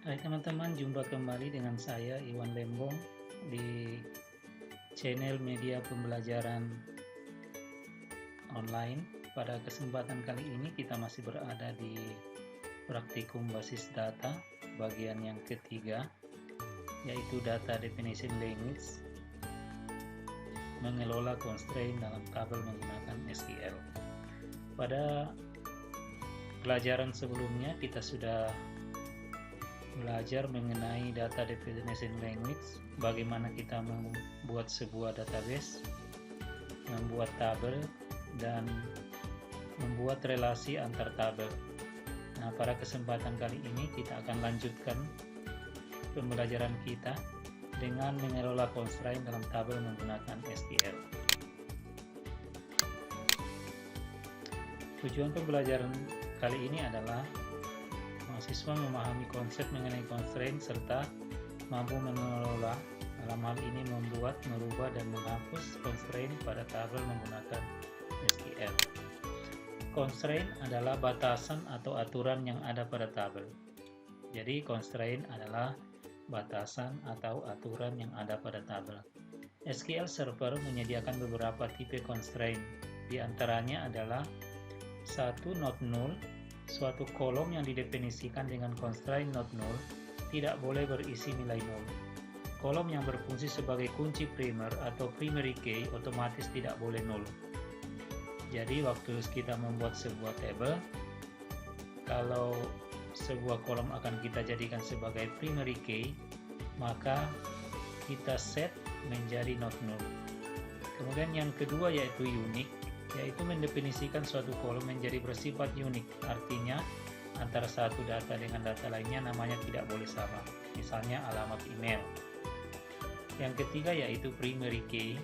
Hai teman-teman, jumpa kembali dengan saya Iwan Lembong di channel media pembelajaran online. Pada kesempatan kali ini kita masih berada di praktikum basis data bagian yang ketiga, yaitu data definition language, mengelola constraint dalam tabel menggunakan SQL. Pada pelajaran sebelumnya kita sudah belajar mengenai data definition language, bagaimana kita membuat sebuah database, membuat tabel, dan membuat relasi antar tabel. Nah, pada kesempatan kali ini kita akan lanjutkan pembelajaran kita dengan mengelola constraint dalam tabel menggunakan SQL. Tujuan pembelajaran kali ini adalah mahasiswa memahami konsep mengenai constraint serta mampu mengelola, dalam hal ini membuat, merubah, dan menghapus constraint pada tabel menggunakan SQL. Constraint adalah batasan atau aturan yang ada pada tabel. Jadi constraint adalah batasan atau aturan yang ada pada tabel. SQL Server menyediakan beberapa tipe constraint. Di antaranya adalah 1. Not null. Suatu kolom yang didefinisikan dengan constraint not null tidak boleh berisi nilai nol. Kolom yang berfungsi sebagai kunci primer atau primary key otomatis tidak boleh nol. Jadi waktu kita membuat sebuah table, kalau sebuah kolom akan kita jadikan sebagai primary key, maka kita set menjadi not null. Kemudian yang kedua yaitu unique, yaitu mendefinisikan suatu kolom menjadi bersifat unik, artinya antara satu data dengan data lainnya namanya tidak boleh sama, misalnya alamat email. Yang ketiga yaitu primary key,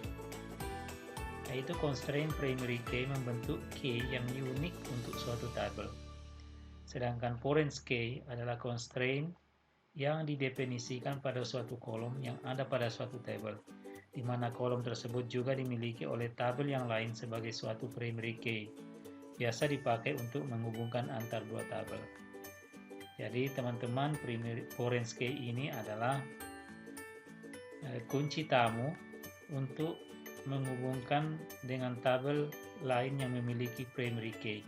yaitu constraint primary key membentuk key yang unik untuk suatu tabel. Sedangkan foreign key adalah constraint yang didefinisikan pada suatu kolom yang ada pada suatu tabel, di mana kolom tersebut juga dimiliki oleh tabel yang lain sebagai suatu primary key. Biasa dipakai untuk menghubungkan antar dua tabel. Jadi teman-teman, foreign key ini adalah kunci tamu untuk menghubungkan dengan tabel lain yang memiliki primary key.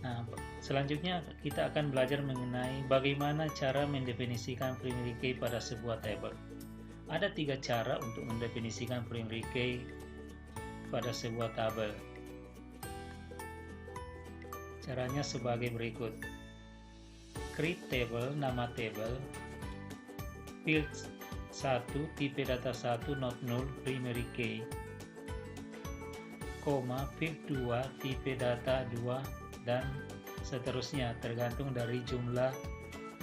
Nah, selanjutnya kita akan belajar mengenai bagaimana cara mendefinisikan primary key pada sebuah table. Ada 3 cara untuk mendefinisikan primary key pada sebuah tabel. Caranya sebagai berikut. Create table, nama table, field 1, tipe data 1, not null, primary key, field 2, tipe data 2, dan seterusnya tergantung dari jumlah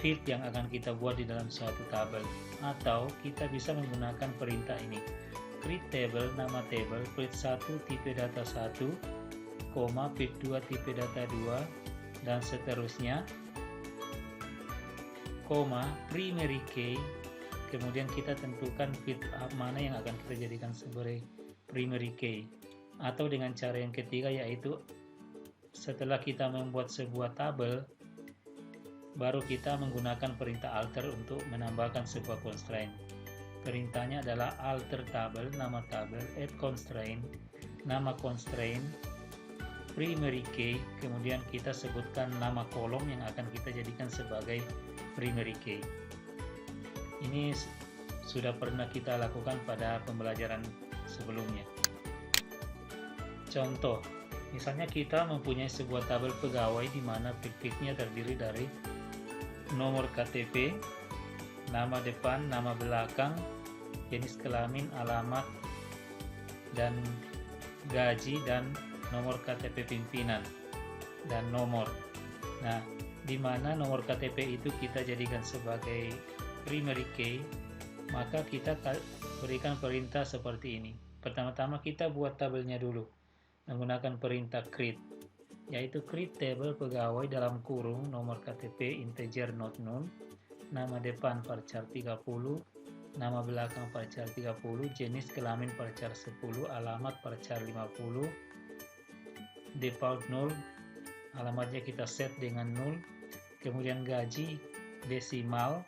field yang akan kita buat di dalam suatu tabel. Atau kita bisa menggunakan perintah ini, create table, nama table, field 1 tipe data 1, field 2 tipe data 2, dan seterusnya, primary key, kemudian kita tentukan field mana yang akan kita jadikan sebagai primary key. Atau dengan cara yang ketiga yaitu setelah kita membuat sebuah tabel, baru kita menggunakan perintah alter untuk menambahkan sebuah constraint. Perintahnya adalah alter tabel, nama tabel, add constraint, nama constraint, primary key, kemudian kita sebutkan nama kolom yang akan kita jadikan sebagai primary key. Ini sudah pernah kita lakukan pada pembelajaran sebelumnya. Contoh, misalnya kita mempunyai sebuah tabel pegawai di mana field-fieldnya terdiri dari nomor KTP, nama depan, nama belakang, jenis kelamin, alamat, dan gaji, dan nomor KTP pimpinan, dan nomor. Nah, di mana nomor KTP itu kita jadikan sebagai primary key, maka kita berikan perintah seperti ini. Pertama-tama kita buat tabelnya dulu menggunakan perintah create, yaitu create table pegawai dalam kurung nomor KTP integer not null, nama depan varchar 30, nama belakang varchar 30, jenis kelamin varchar 10, alamat varchar 50, default null, alamatnya kita set dengan 0, kemudian gaji desimal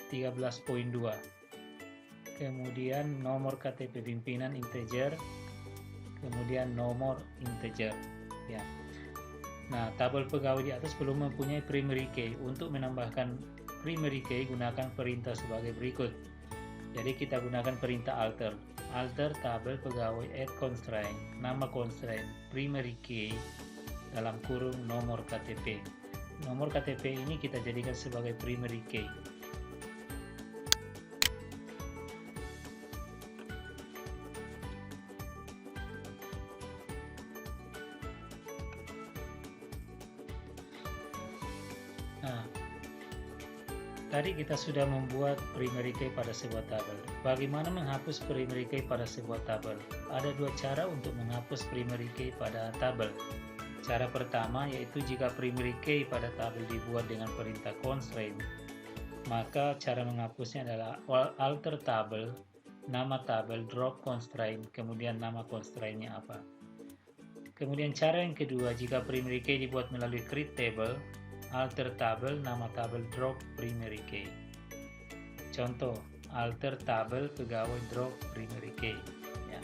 13.2, kemudian nomor KTP pimpinan integer, kemudian nomor integer, ya. Nah, tabel pegawai di atas belum mempunyai primary key. Untuk menambahkan primary key, gunakan perintah sebagai berikut. Jadi kita gunakan perintah alter tabel pegawai add constraint, nama constraint, primary key dalam kurung nomor KTP. Nomor KTP ini kita jadikan sebagai primary key. Nah, tadi kita sudah membuat primary key pada sebuah tabel. Bagaimana menghapus primary key pada sebuah tabel? Ada dua cara untuk menghapus primary key pada tabel. Cara pertama yaitu jika primary key pada tabel dibuat dengan perintah constraint, maka cara menghapusnya adalah alter tabel, nama tabel, drop constraint, kemudian nama constraintnya apa. Kemudian cara yang kedua, jika primary key dibuat melalui create table, alter tabel, nama tabel, drop primary key. Contoh, alter tabel pegawai drop primary key. Ya.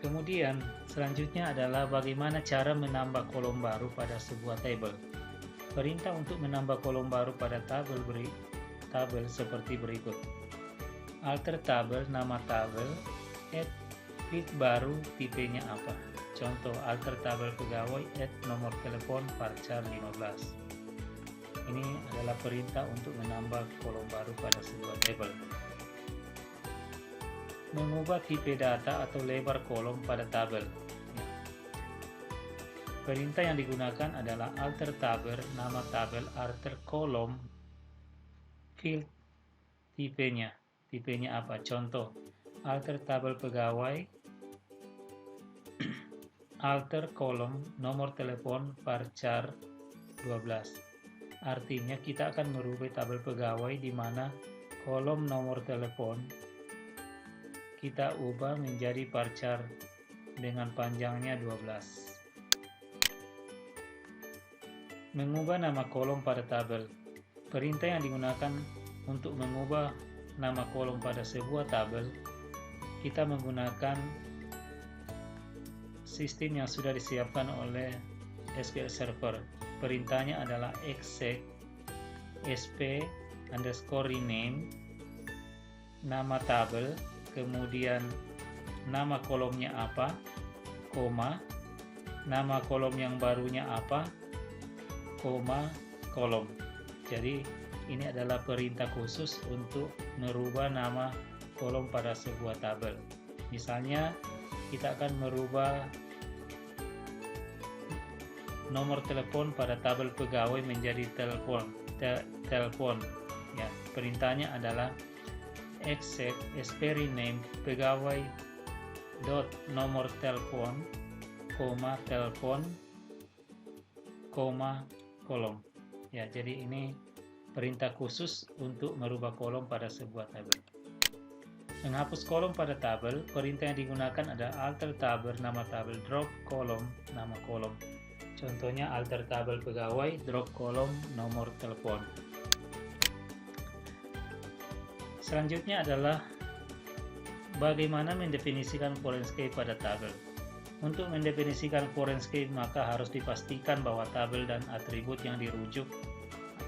Kemudian selanjutnya adalah bagaimana cara menambah kolom baru pada sebuah tabel. Perintah untuk menambah kolom baru pada tabel seperti berikut. Alter tabel, nama tabel, add field baru, tipenya apa. Contoh, alter tabel pegawai, add nomor telepon varchar 15. Ini adalah perintah untuk menambah kolom baru pada sebuah tabel. Mengubah tipe data atau lebar kolom pada tabel. Ya. Perintah yang digunakan adalah alter tabel, nama tabel, alter kolom, field, tipenya apa. Contoh, alter tabel pegawai, alter kolom nomor telepon varchar 12. Artinya kita akan merubah tabel pegawai di mana kolom nomor telepon kita ubah menjadi varchar dengan panjangnya 12. Mengubah nama kolom pada tabel. Perintah yang digunakan untuk mengubah nama kolom pada sebuah tabel, kita menggunakan sistem yang sudah disiapkan oleh SQL Server. Perintahnya adalah exec sp_rename, nama tabel, kemudian nama kolomnya apa, koma, nama kolom yang barunya apa, koma, kolom. Jadi ini adalah perintah khusus untuk merubah nama kolom pada sebuah tabel. Misalnya kita akan merubah nomor telepon pada tabel pegawai menjadi telepon. Ya, perintahnya adalah exec sp_rename pegawai dot nomor telepon, koma telepon, koma kolom. Ya, jadi ini perintah khusus untuk merubah kolom pada sebuah tabel. Menghapus kolom pada tabel, perintah yang digunakan adalah alter tabel, nama tabel, drop kolom, nama kolom. Contohnya alter tabel pegawai, drop kolom, nomor telepon. Selanjutnya adalah bagaimana mendefinisikan foreign key pada tabel. Untuk mendefinisikan foreign key, maka harus dipastikan bahwa tabel dan atribut yang dirujuk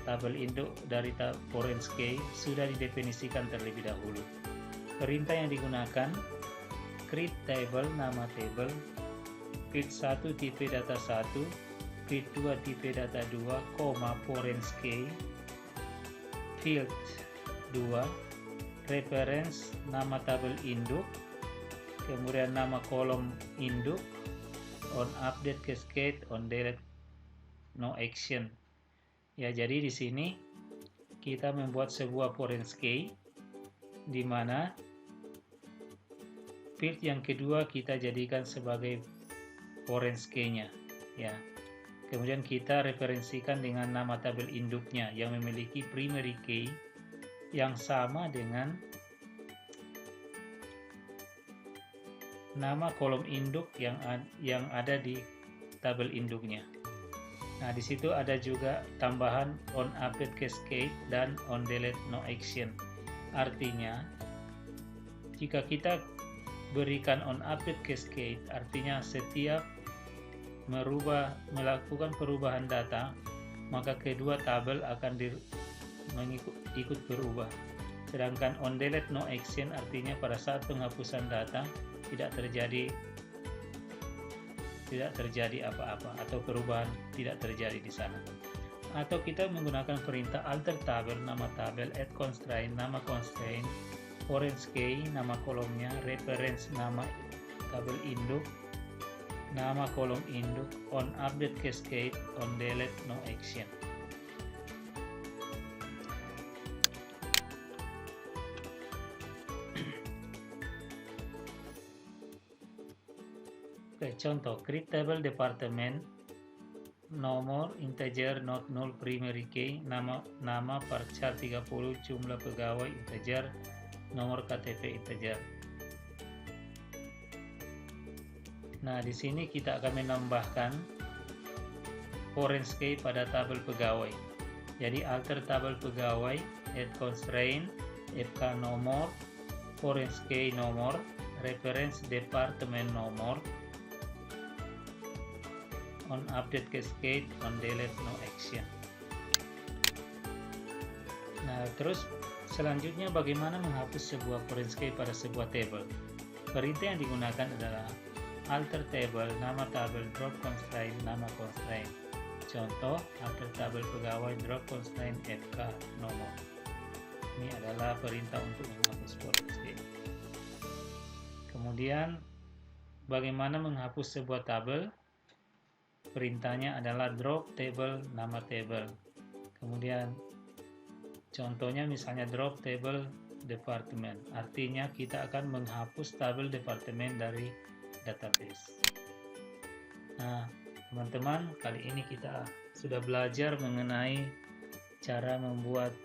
tabel induk dari foreign key sudah didefinisikan terlebih dahulu. Perintah yang digunakan create table, nama table, field 1 tipe data 1, field 2 tipe data 2, foreign key, field 2, reference, nama tabel induk, kemudian nama kolom induk, on update cascade, on delete no action. Ya, jadi di sini kita membuat sebuah foreign key di mana field yang kedua kita jadikan sebagai foreign key-nya, ya. Kemudian kita referensikan dengan nama tabel induknya yang memiliki primary key yang sama dengan nama kolom induk yang ada di tabel induknya. Nah, di situ ada juga tambahan on update cascade dan on delete no action. Artinya, jika kita berikan on update cascade, artinya setiap melakukan perubahan data, maka kedua tabel akan ikut berubah. Sedangkan on delete no action artinya pada saat penghapusan data tidak terjadi apa-apa atau perubahan tidak terjadi di sana. Atau kita menggunakan perintah alter tabel, nama tabel, add constraint, nama constraint, orange key, nama kolomnya, reference, nama tabel induk, nama kolom induk, on update cascade, on delete no action. Oke, contoh create table department, nomor integer not null primary key, nama varchar 30, jumlah pegawai integer, nomor KTP integer. Nah, di sini kita akan menambahkan orange key pada tabel pegawai. Jadi alter tabel pegawai, add constraint, fk nomor, orange key nomor, reference department nomor, on update cascade, on delete no action. Nah, terus selanjutnya bagaimana menghapus sebuah orange key pada sebuah table? Perintah yang digunakan adalah alter table, nama tabel, drop constraint, nama constraint. Contoh, alter tabel pegawai, drop constraint, fk nomor. Ini adalah perintah untuk menghapus orange key. Kemudian bagaimana menghapus sebuah tabel? Perintahnya adalah drop table, nama table. Kemudian contohnya misalnya drop table department. Artinya kita akan menghapus tabel departemen dari database. Nah, teman-teman, kali ini kita sudah belajar mengenai cara membuat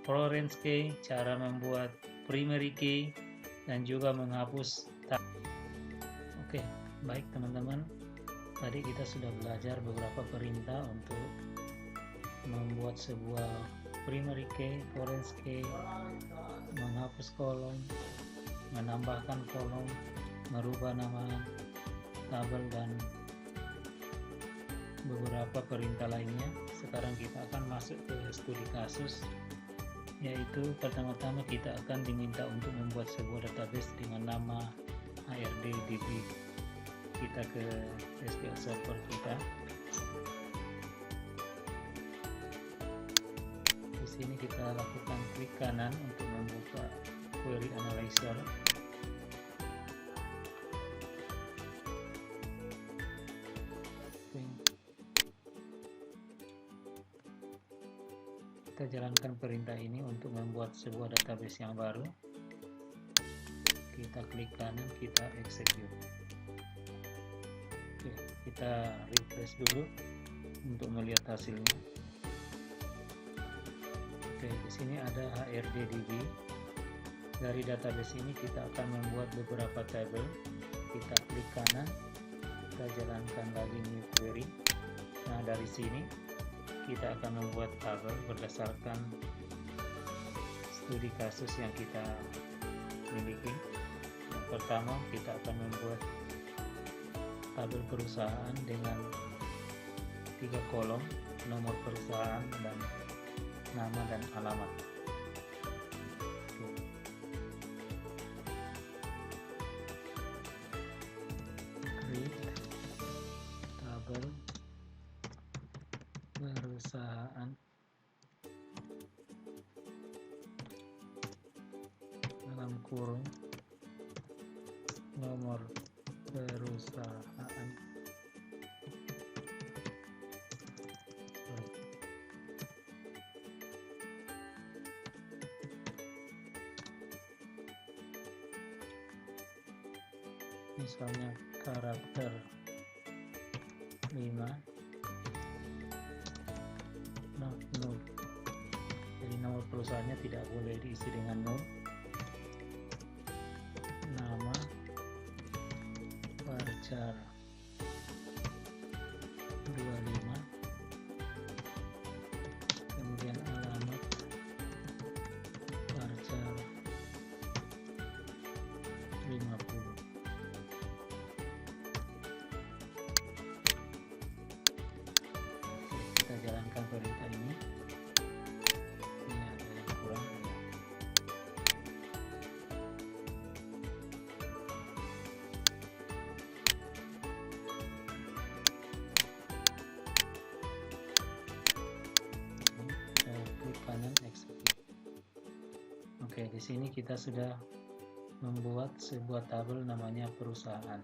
orange key, cara membuat primary key, dan juga menghapus tabel. Oke, baik teman-teman. Tadi kita sudah belajar beberapa perintah untuk membuat sebuah primary key, orange key, menghapus kolom, menambahkan kolom, merubah nama tabel, dan beberapa perintah lainnya. Sekarang kita akan masuk ke studi kasus, yaitu pertama-tama kita akan diminta untuk membuat sebuah database dengan nama HRDDB. Kita ke SQL Server kita. Di sini kita lakukan klik kanan untuk membuka query analyzer. Kita jalankan perintah ini untuk membuat sebuah database yang baru. Kita klik kanan, kita execute. Oke, kita refresh dulu untuk melihat hasilnya. Oke, di sini ada HRDDB. Dari database ini kita akan membuat beberapa table. Kita klik kanan, kita jalankan lagi new query. Nah, dari sini kita akan membuat tabel berdasarkan studi kasus yang kita miliki. Yang pertama, kita akan membuat tabel perusahaan dengan 3 kolom, nomor perusahaan dan nama dan alamat. Create tabel perusahaan dalam kurung nomor perusahaan. Misalnya karakter 5, not null. Jadi nomor perusahaannya tidak boleh diisi dengan null. Nama varchar 25, kemudian alamat varchar 50. Kita jalankan perintah ini. Ini ada yang kurang. Klik kanan execute. Oke, di sini kita sudah membuat sebuah tabel namanya perusahaan.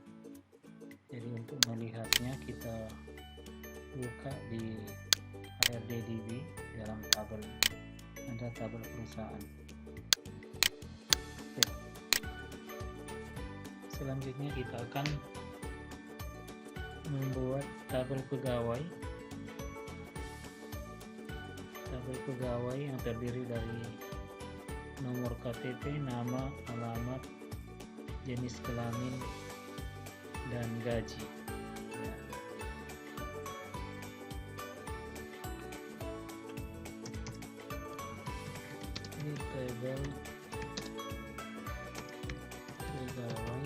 Jadi untuk melihatnya kita buka di HRDDB, dalam tabel ada tabel perusahaan. Oke. Selanjutnya kita akan membuat tabel pegawai. Tabel pegawai yang terdiri dari nomor KTP, nama, alamat, jenis kelamin, dan gaji. Ya. Ini tabel pegawai,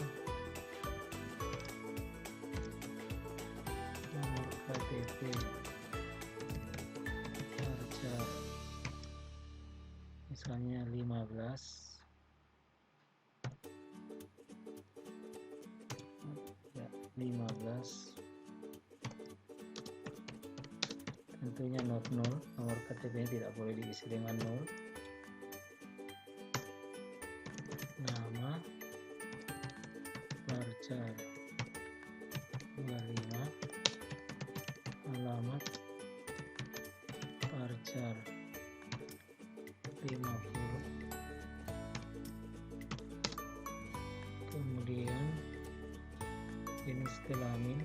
nomor KTP, varchar, misalnya 15. Ya, 15. Tentunya not 0, nomor KTP tidak boleh diisi dengan 0. Nama varchar 25, alamat varchar 50, kemudian jenis kelamin,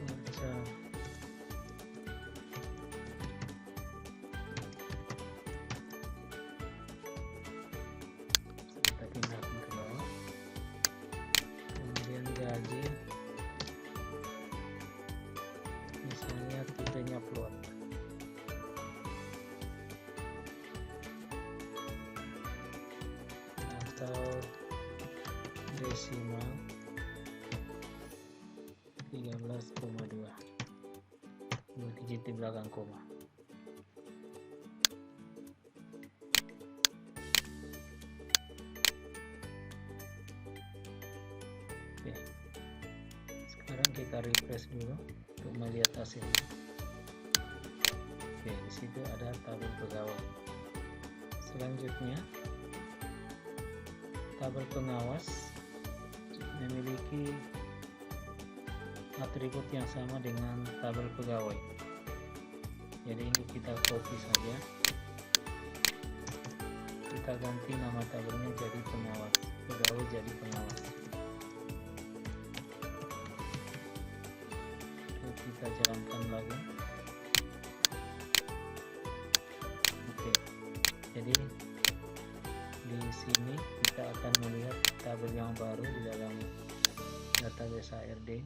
varchar. Kita pindahkan ke bawah. Kemudian gaji, misalnya tipenya float. Atau desimal 13,2, 2 digit di belakang koma. Oke, sekarang kita refresh dulu untuk melihat hasilnya. Oke, di situ ada tabel pegawai. Selanjutnya, tabel pengawas memiliki atribut yang sama dengan tabel pegawai. Jadi ini kita copy saja, kita ganti nama tabelnya jadi pengawas, pegawai jadi pengawas. Oke, kita jalankan lagi. Oke, jadi di sini kita akan melihat tabel yang baru di dalam database HRD,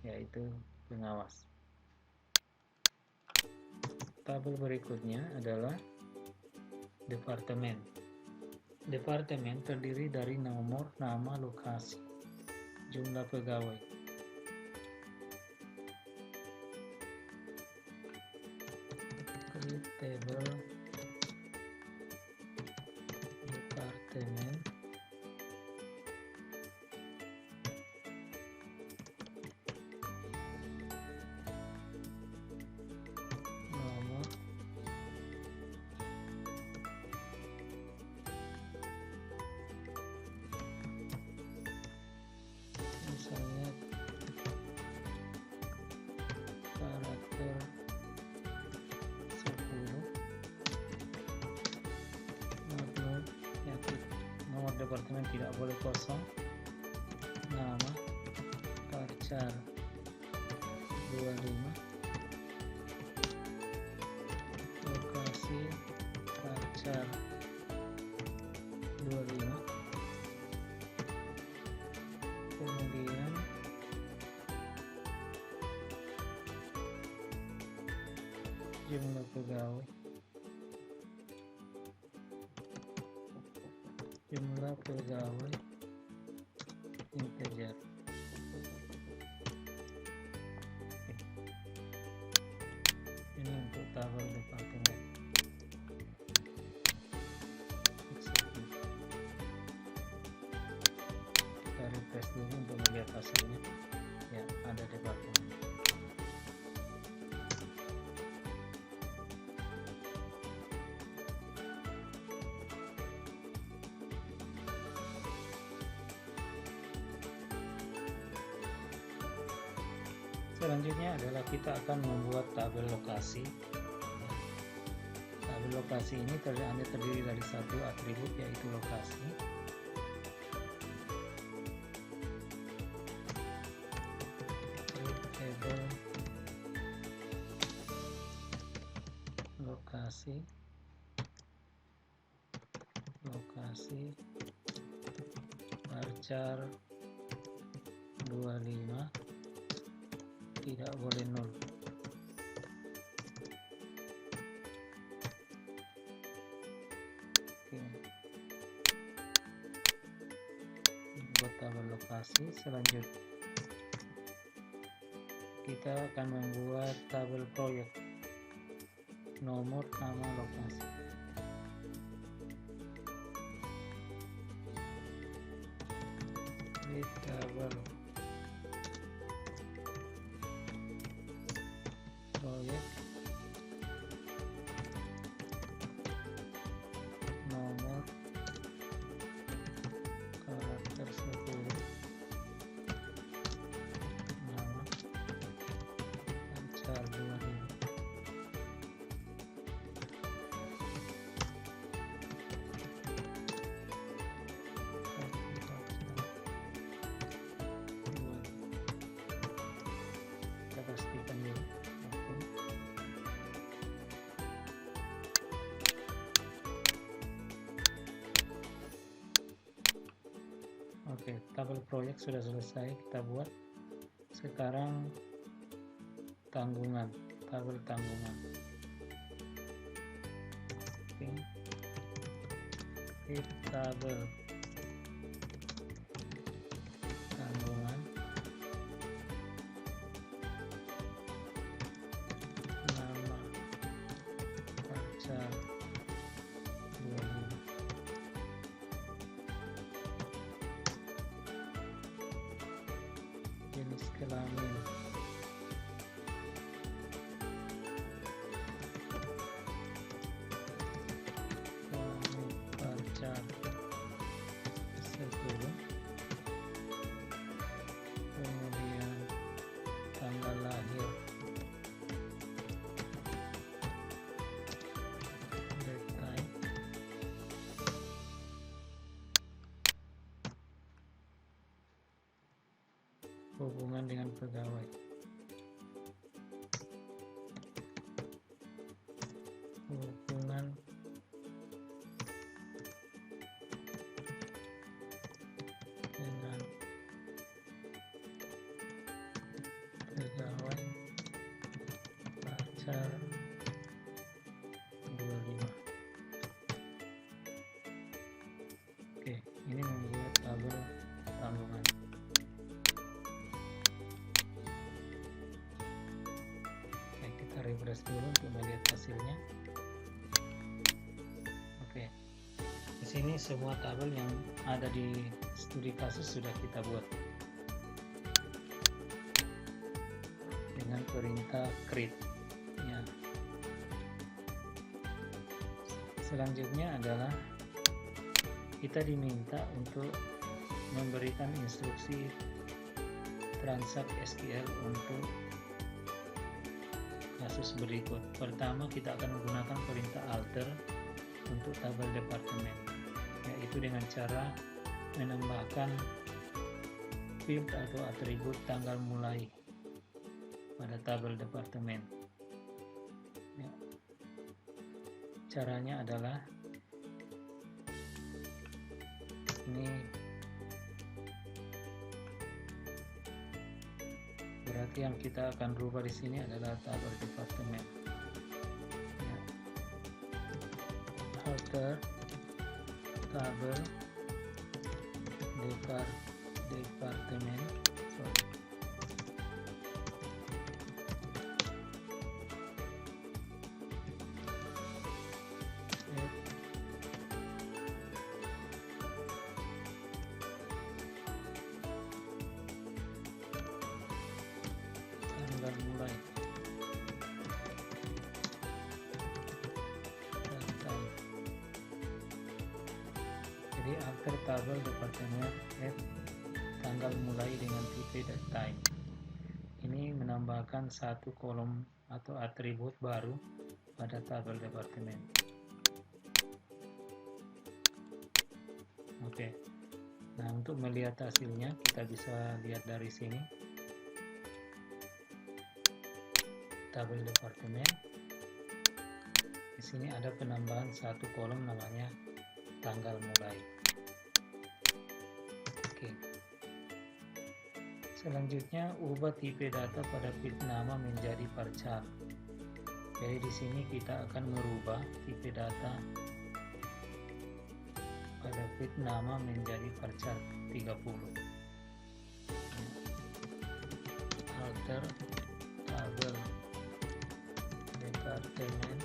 yaitu pengawas. Tabel berikutnya adalah departemen. Departemen terdiri dari nomor, nama, lokasi, jumlah pegawai. Klik tabel departemen. Nomor, misalnya karakter 10. Nomor departemen tidak boleh kosong. Nama varchar 25, 25. Kemudian jumlah pegawai, integer. Ini untuk tabel departemen. Kita refresh dulu untuk melihat hasilnya. Ya, ada departemen. Selanjutnya adalah kita akan membuat tabel lokasi. Tabel lokasi ini terdiri dari satu atribut, yaitu lokasi. Table lokasi varchar 25 tidak boleh nol. Oke. Buat tabel lokasi. Selanjutnya kita akan membuat tabel proyek, nomor, nama, lokasi. Di tabel proyek, nomor, karakter 10, nama, varchar 25. Kita pastikan dulu. Oke, tabel proyek sudah selesai kita buat. Sekarang tanggungan, tabel tanggungan. Oke. Tabel tanggungan, nama, varchar 25. Jenis kelamin, varchar 10. Kemudian tanggal lahir, date, hubungan dengan pegawai, hubungan dengan pegawai, varchar 25. Oke, ini membuat tabel tanggungan. Oke, kita refresh dulu untuk melihat hasilnya. Oke, di sini semua tabel yang ada di studi kasus sudah kita buat dengan perintah create. Ya. Selanjutnya adalah kita diminta untuk memberikan instruksi transact SQL untuk kasus berikut. Pertama, kita akan menggunakan perintah alter untuk tabel departemen, yaitu dengan cara menambahkan field atau atribut tanggal mulai pada tabel departemen. Ya. Caranya adalah ini berarti yang kita akan rubah di sini adalah tabel departemen. Ya. Alter tabel departemen. Tanggal mulai time. Jadi alter tabel departemen tanggal mulai dengan tipe dan time. Ini menambahkan satu kolom atau atribut baru pada tabel departemen. Oke. Nah, untuk melihat hasilnya kita bisa lihat dari sini. Tabel departemen. Di sini ada penambahan satu kolom namanya tanggal mulai. Oke. Selanjutnya ubah tipe data pada field nama menjadi varchar. Jadi di sini kita akan merubah tipe data pada field nama menjadi varchar 30. Alter tabel departemen,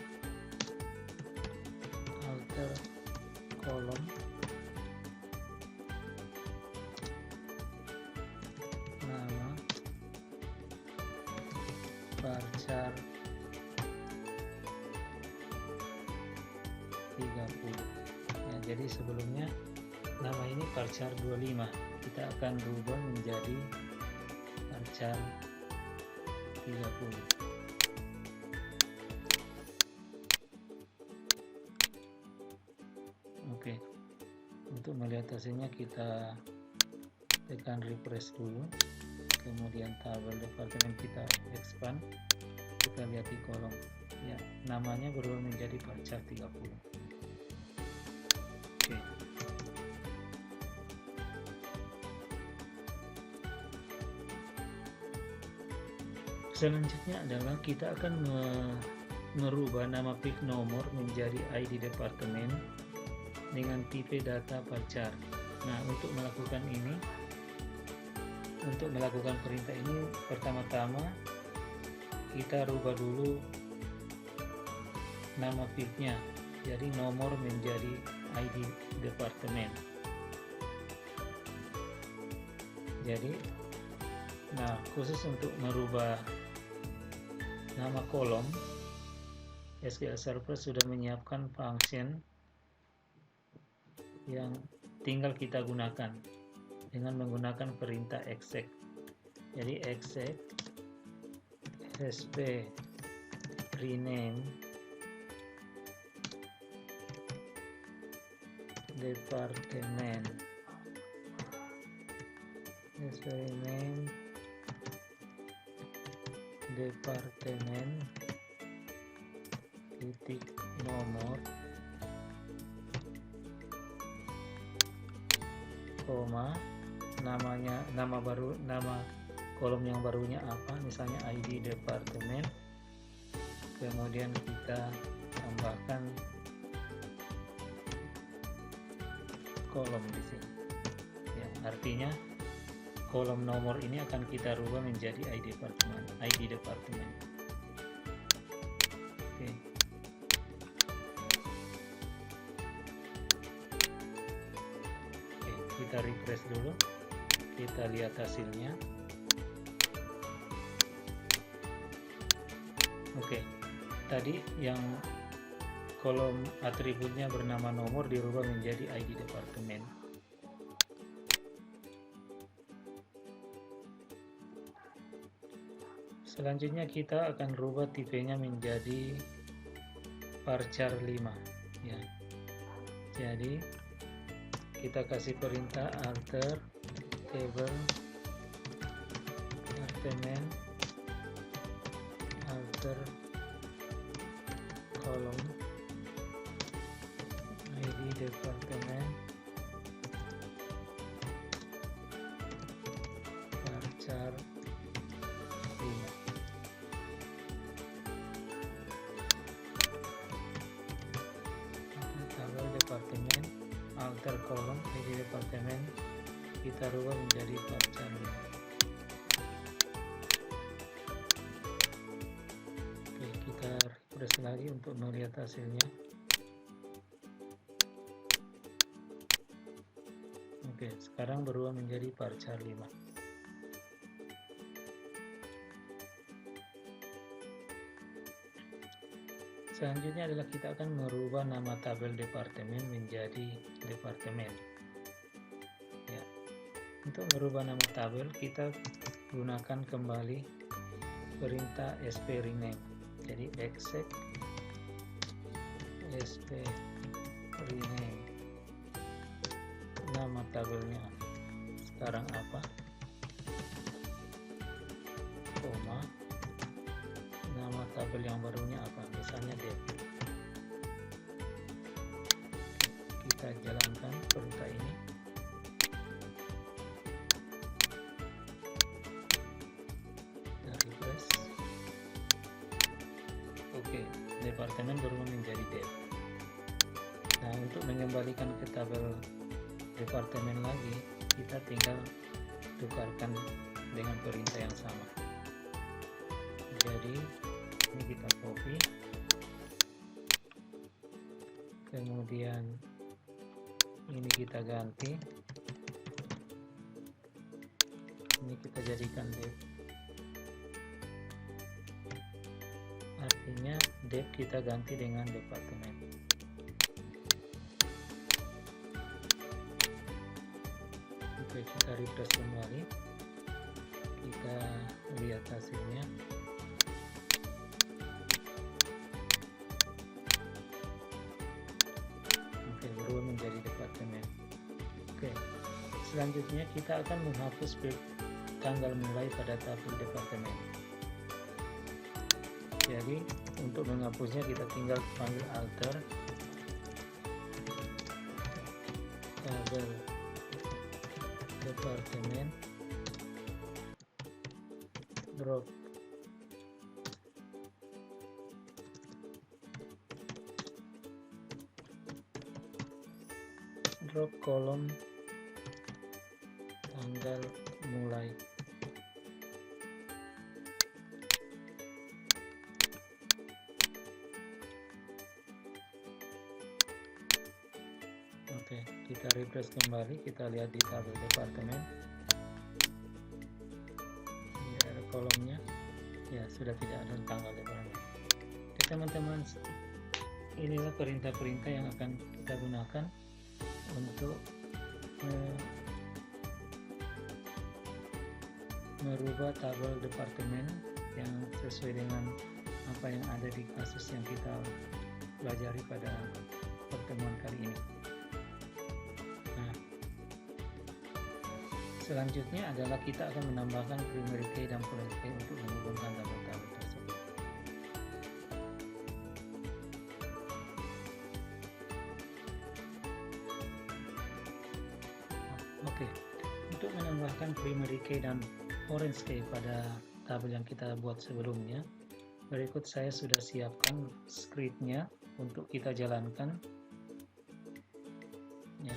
alter kolom nama varchar 30. Ya, jadi sebelumnya nama ini varchar 25, kita akan rubah menjadi varchar 30. Oke, untuk melihat hasilnya kita tekan refresh dulu, kemudian tabel departemen kita expand, kita lihat di kolom, ya namanya berubah menjadi varchar 30. Oke. Selanjutnya adalah kita akan merubah nama field nomor menjadi ID departemen dengan tipe data varchar. Nah, untuk melakukan perintah ini, pertama-tama kita rubah dulu nama fieldnya, jadi nomor menjadi ID departemen. Jadi, nah khusus untuk merubah nama kolom, SQL Server sudah menyiapkan function yang tinggal kita gunakan dengan menggunakan perintah exec. Jadi exec sp rename departemen, sp rename departemen titik nomor koma nama kolom yang barunya apa, misalnya ID departemen, kemudian kita tambahkan kolom di sini ya, artinya kolom nomor ini akan kita rubah menjadi ID departemen. Oke. Kita refresh dulu, kita lihat hasilnya. Oke, tadi yang kolom atributnya bernama nomor dirubah menjadi ID departemen. Selanjutnya kita akan rubah tipenya menjadi varchar 5 ya. Jadi kita kasih perintah alter table departemen, alter kolom ID departemen, enter kolom ID departemen kita rubah menjadi varchar 5. Oke, kita refresh lagi untuk melihat hasilnya. Oke, sekarang berubah menjadi varchar 5. Selanjutnya adalah kita akan merubah nama tabel departemen menjadi departemen. Ya. Untuk merubah nama tabel, kita gunakan kembali perintah sp rename. Jadi exec sp rename. Nama tabelnya sekarang apa? Koma. Nama tabel yang barunya apa? Misalnya dev. Kita jalankan perintah ini. Kita refresh. Oke, departemen berubah menjadi dev. Nah, untuk mengembalikan ke tabel departemen lagi, kita tinggal tukarkan dengan perintah yang sama. Jadi ini kita copy, kemudian ini kita ganti, ini kita jadikan dev. Artinya dev kita ganti dengan departemen. Oke, kita refresh kembali, kita lihat hasilnya. Berubah menjadi departemen. Oke, selanjutnya kita akan menghapus tanggal mulai pada tabel departemen. Jadi untuk menghapusnya kita tinggal panggil alter tabel departemen drop kolom tanggal mulai. Oke, kita refresh kembali, kita lihat di tabel departemen. Ini ada kolomnya. Ya, sudah tidak ada tanggal departemen. Oke, teman-teman, inilah perintah-perintah yang akan kita gunakan untuk merubah tabel departemen yang sesuai dengan apa yang ada di kasus yang kita pelajari pada pertemuan kali ini. Nah, selanjutnya adalah kita akan menambahkan primary key dan foreign key untuk menghubungkan tabel-tabel tersebut. Oke, untuk menambahkan primary key dan foreign key pada tabel yang kita buat sebelumnya, berikut saya sudah siapkan scriptnya untuk kita jalankan. Ya,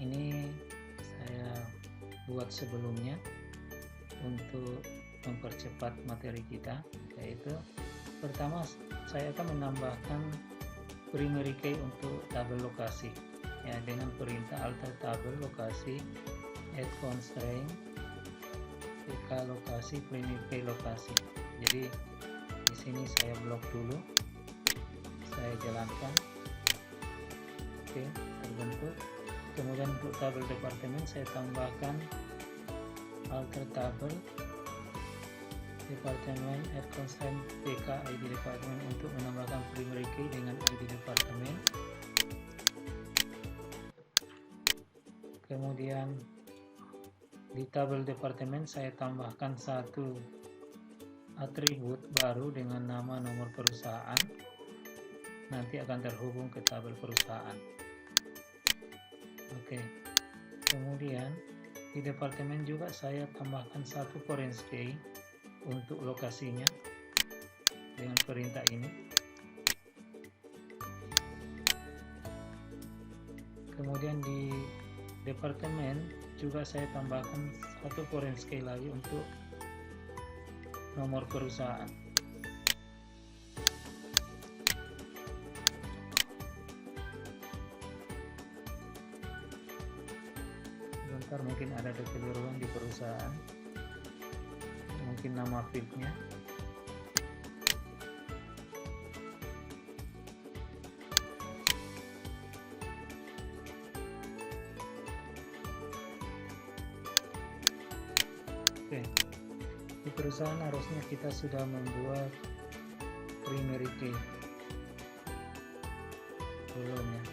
ini saya buat sebelumnya untuk mempercepat materi kita, yaitu pertama saya akan menambahkan primary key untuk tabel lokasi. Ya, dengan perintah alter tabel lokasi add constraint pk lokasi primary key lokasi. Jadi di sini saya blok dulu, saya jalankan. Oke, terbentuk. Kemudian untuk tabel departemen saya tambahkan alter tabel departemen add constraint pk id departemen untuk menambahkan primary key dengan id departemen. Kemudian di tabel departemen saya tambahkan satu atribut baru dengan nama nomor perusahaan, nanti akan terhubung ke tabel perusahaan. Oke, kemudian di departemen juga saya tambahkan satu foreign key untuk lokasinya dengan perintah ini. Kemudian di departemen juga saya tambahkan satu foreign key lagi untuk nomor perusahaan. Sebentar, mungkin ada kekeliruan di perusahaan, mungkin nama fieldnya. Oke, di perusahaan harusnya kita sudah membuat primary key. Belum ya.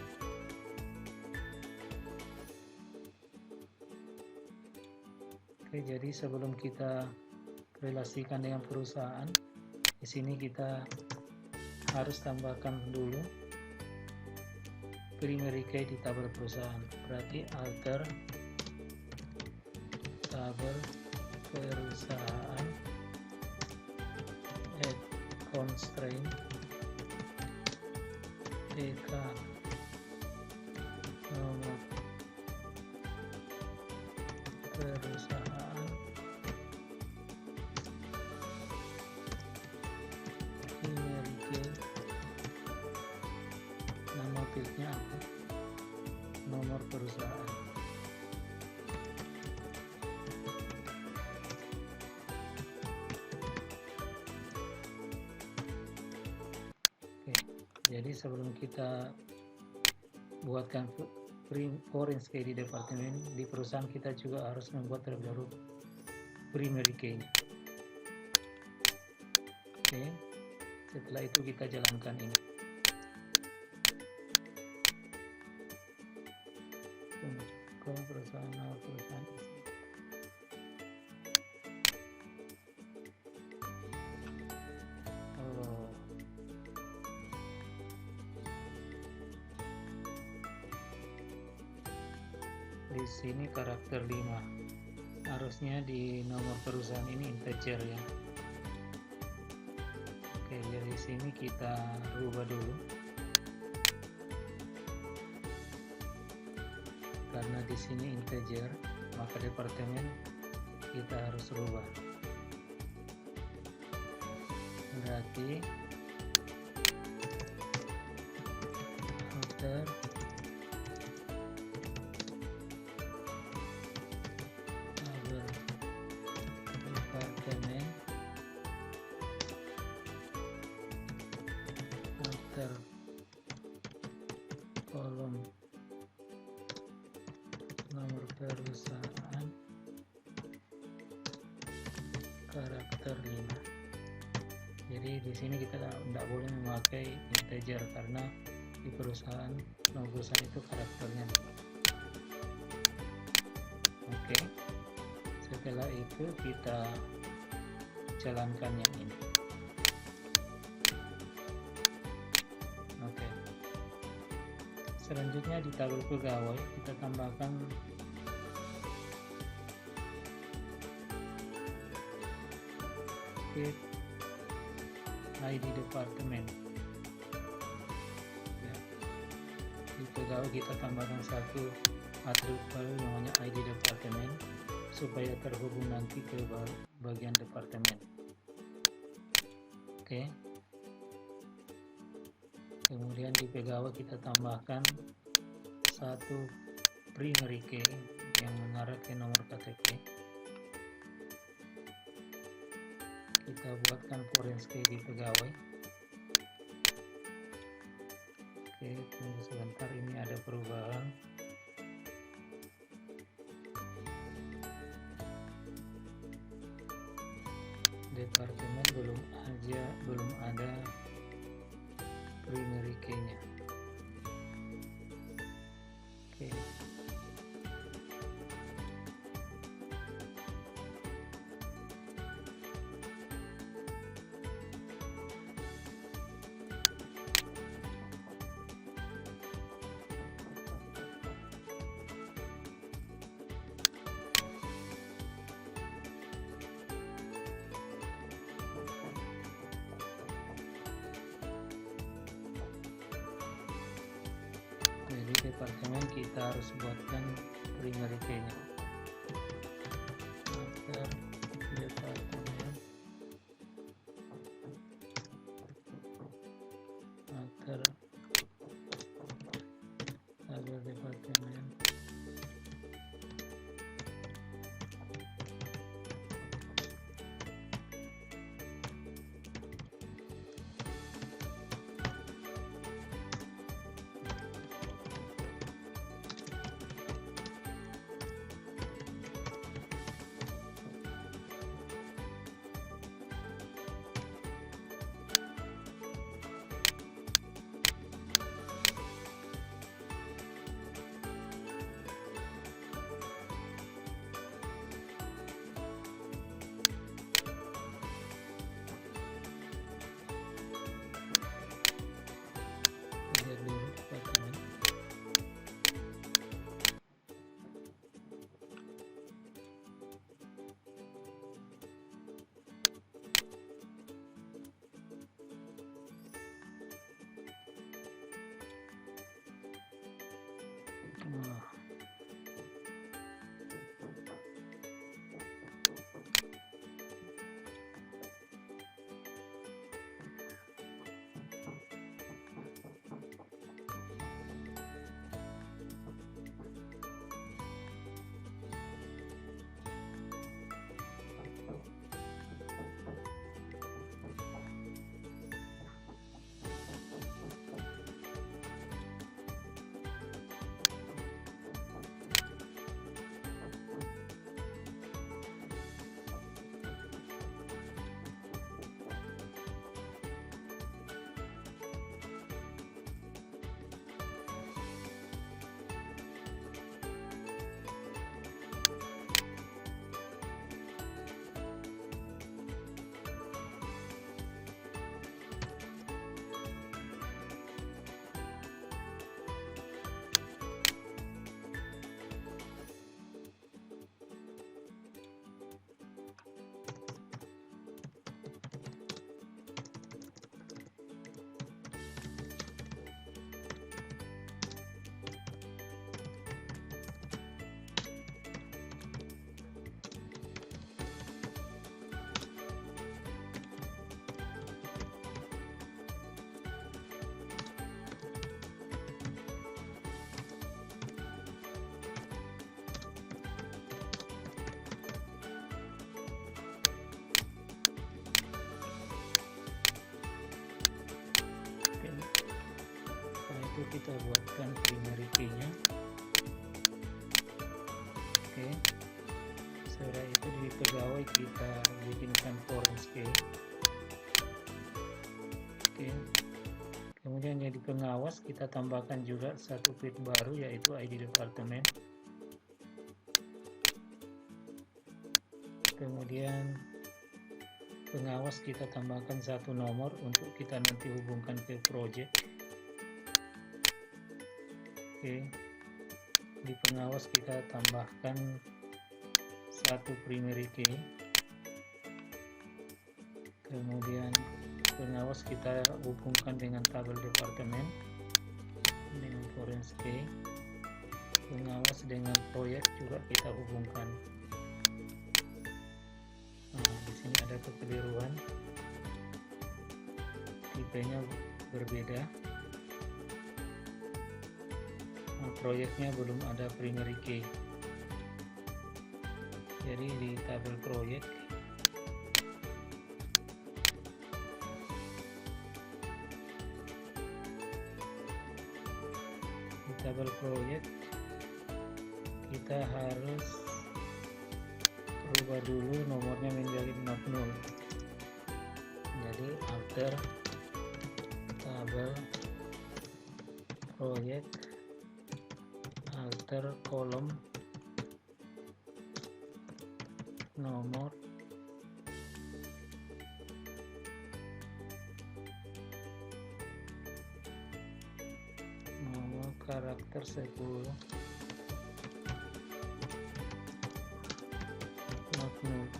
Oke, jadi sebelum kita relasikan dengan perusahaan, di sini kita harus tambahkan dulu primary key di tabel perusahaan. Berarti alter tabel perusahaan add constraint TK nomor perusahaan primary key, nama fieldnya apa, nomor perusahaan. Jadi sebelum kita buatkan foreign key di departemen, di perusahaan kita juga harus membuat terlebih dahulu primary key. Oke, setelah itu kita jalankan ini. Perusahaan nama perusahaan. Di sini karakter 5, harusnya di nomor perusahaan ini integer ya. Oke, jadi sini kita rubah dulu, karena di sini integer maka departemen kita harus rubah. Berarti alter kolom nomor perusahaan karakter 5. Jadi di sini kita tidak boleh memakai integer karena di perusahaan nomor perusahaan itu karakternya. Oke, setelah itu kita jalankan yang ini. Oke, selanjutnya di tabel pegawai kita tambahkan ID departemen ya. Di pegawai kita tambahkan satu atribut baru namanya ID departemen supaya terhubung nanti ke bagian departemen. Oke, kemudian di pegawai kita tambahkan satu primary key yang mengarah ke nomor KTP. Kita buatkan foreign key di pegawai. Oke, tunggu sebentar, ini ada perubahan. Departemen belum ada primary key-nya. Oke. departemen kita harus buatkan primary key-nya. After departemen, after tabel departemen, lihat dulu departemen. Nah, oke. Setelah itu kita buatkan primary key-nya. Oke. Setelah itu di pegawai kita bikinkan foreign key. Oke. Kemudian jadi pengawas kita tambahkan juga satu field baru, yaitu ID departemen. Kemudian pengawas kita tambahkan satu nomor untuk kita nanti hubungkan ke project. Oke. Di pengawas kita tambahkan satu primary key. Kemudian pengawas kita hubungkan dengan tabel departemen dengan foreign key. Pengawas dengan proyek juga kita hubungkan. Nah, di sini ada kekeliruan, tipenya berbeda. Nah, proyeknya belum ada primary key. Jadi di tabel proyek kita harus rubah dulu nomornya menjadi not null. Jadi after tabel proyek alter kolom nomor karakter 10 not null.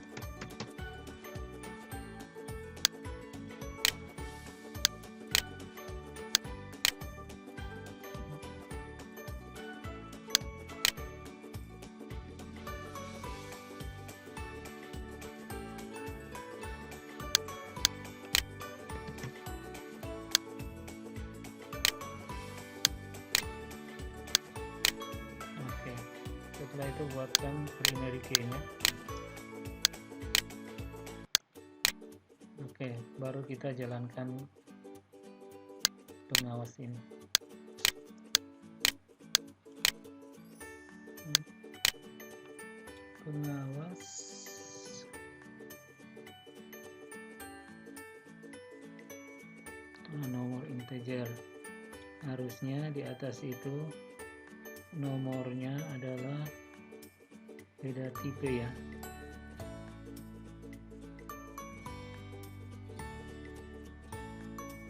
Setelah itu buatkan primary key-nya. Oke, baru kita jalankan pengawas ini. Pengawas nomor integer, harusnya di atas itu nomornya adalah beda tipe ya.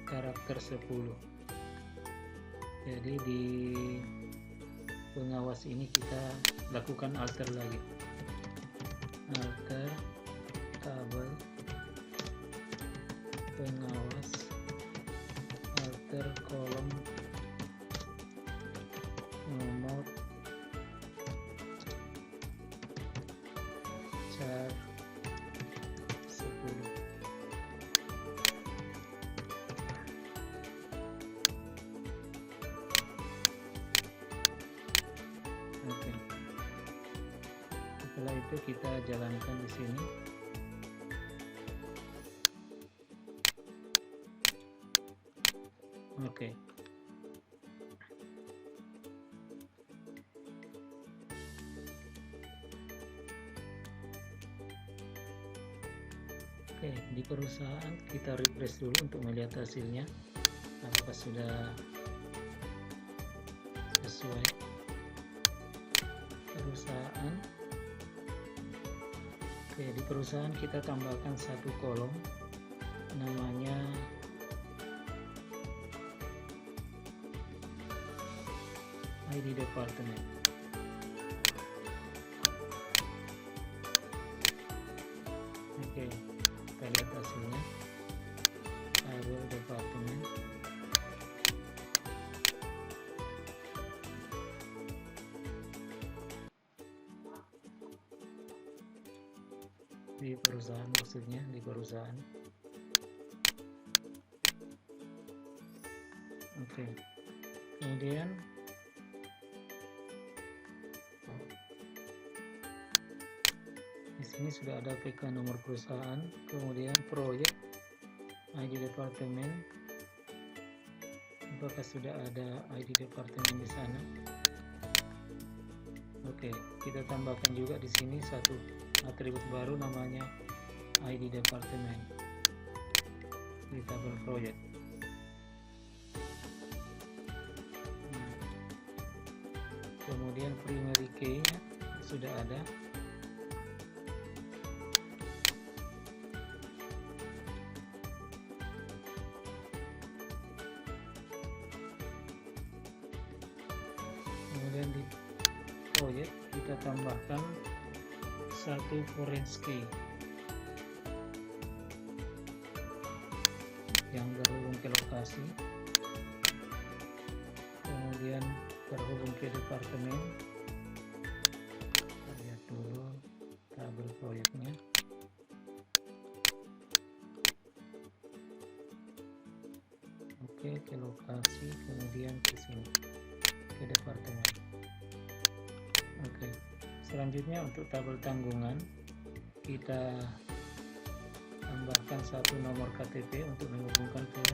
Karakter 10. Jadi di pengawas ini kita lakukan alter lagi, alter tabel pengawas, alter kolom nomor char 10. Oke. Setelah itu kita jalankan di sini. Oke. Oke, di perusahaan kita refresh dulu untuk melihat hasilnya apakah sudah sesuai. Perusahaan. Oke, di perusahaan kita tambahkan satu kolom namanya ID departemen. Oke, kita lihat hasilnya. Tabel departemen. Di perusahaan, maksudnya di perusahaan. Oke, kemudian di sini sudah ada PK nomor perusahaan, kemudian proyek, ID departemen. Apakah sudah ada ID departemen di sana? Oke, kita tambahkan juga di sini satu atribut baru namanya ID departemen di tabel proyek. Kemudian primary key-nya sudah ada. Kemudian di proyek kita tambahkan satu foreign key yang berhubung ke lokasi, kemudian berhubung ke departemen. Kita lihat dulu tabel proyeknya. Oke, ke lokasi, kemudian ke sini, ke departemen. Oke, selanjutnya untuk tabel tanggungan kita tambahkan satu nomor KTP untuk menghubungkan ke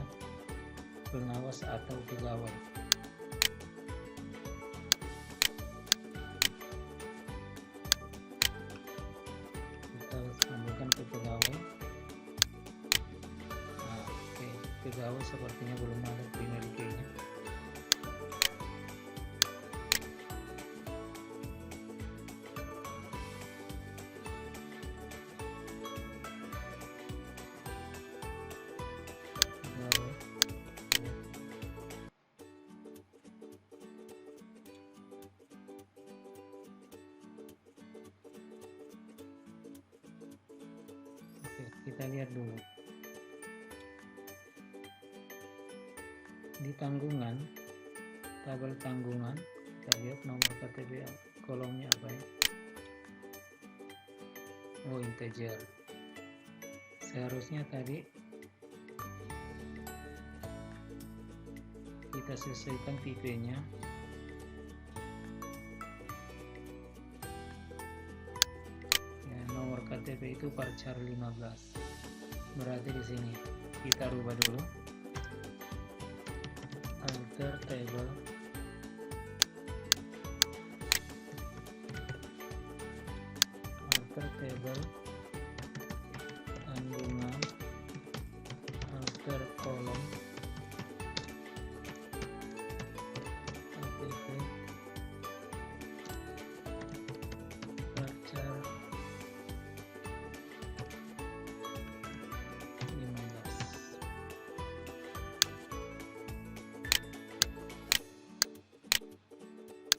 pengawas atau pegawai. Kita sambungkan ke pegawai. Nah, oke, pegawai sepertinya belum ada primary key-nya. Kita lihat dulu di tanggungan, tabel tanggungan. Kita lihat nomor KTP kolomnya apa ya. Oh, integer. Seharusnya tadi kita sesuaikan tipenya. TP itu varchar 15. Berarti di sini kita rubah dulu alter table kandungan alter kolom ATP varchar 15.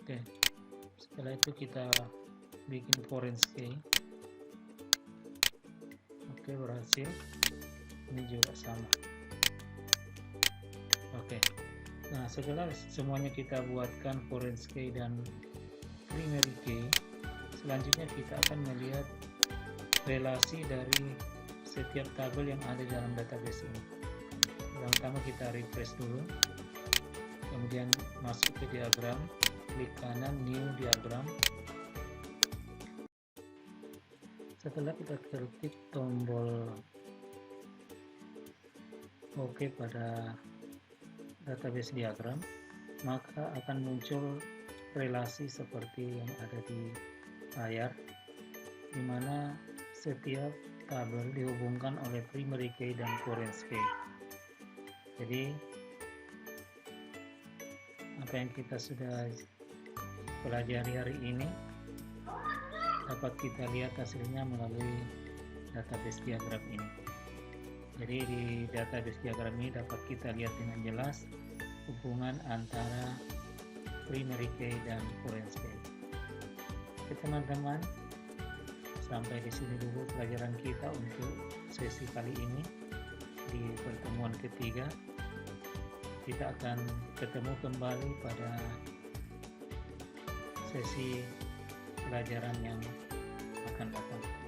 Oke, setelah itu kita bikin foreign key. Oke, berhasil. Ini juga sama. Oke, nah setelah semuanya kita buatkan foreign key dan primary key, selanjutnya kita akan melihat relasi dari setiap tabel yang ada dalam database ini. Pertama kita refresh dulu, kemudian masuk ke diagram, klik kanan new diagram. Setelah kita klik tombol OK pada database diagram, maka akan muncul relasi seperti yang ada di layar, di mana setiap tabel dihubungkan oleh primary key dan foreign key. Jadi apa yang kita sudah pelajari hari ini dapat kita lihat hasilnya melalui database diagram ini. Jadi di database diagram ini dapat kita lihat dengan jelas hubungan antara primary key dan foreign key. Oke teman-teman, sampai di sini dulu pelajaran kita untuk sesi kali ini. Di pertemuan ketiga kita akan ketemu kembali pada sesi pelajaran yang akan datang.